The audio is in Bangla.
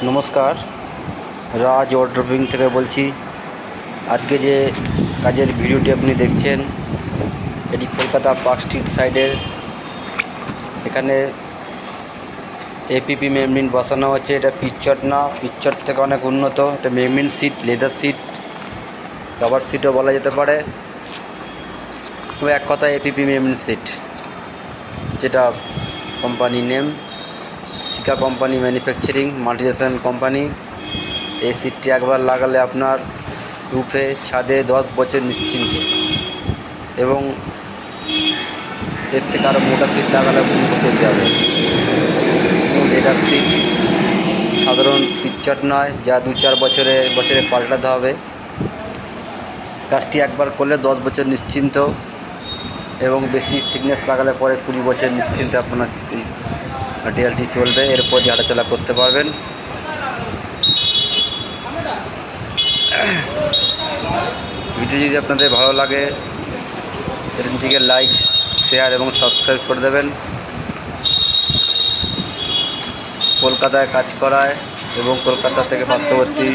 নমস্কার, রাজ ওয়ার্ড্রোবিং থেকে বলছি। আজকে যে কাজের ভিডিওটি আপনি দেখছেন, এটি কলকাতা পার্ক স্ট্রিট সাইডের। এখানে এপিপি মেমব্রেন বসানো হচ্ছে। এটা পিচচট না, পিচচট থেকে অনেক উন্নত। এটা membrane seat, leather seat, rubber সিটও বলা যেতে পারে। তবে এক কথা এপিপি মেমব্রেন সিট, যেটা company name Sika company manufacturing multinational company. এই সিটটি একবার লাগালে আপনার রুফে, ছাদে 10 বছর নিশ্চিন্তে, এবং এর থেকে আরও মোটা সিট লাগালে 20 বছর যাবে। লেদার সিট, সাধারণ পিচচট নয়, যা 2-4 বছরে পাল্টাতে হবে। কাজটি একবার করলে 10 বছর নিশ্চিন্ত, এবং বেশি থিকনেস লাগালে পরে 20 বছর নিশ্চিন্তে আপনার ম্যাটেরিয়ালটি চলবে। এরপর হাঁটাচলা করতে পারবেন। ভিডিও যদি আপনাদের ভালো লাগে, চ্যানেলটিকে লাইক, শেয়ার এবং সাবস্ক্রাইব করে দেবেন। কলকাতায় কাজ করায় এবং কলকাতা থেকে পার্শ্ববর্তী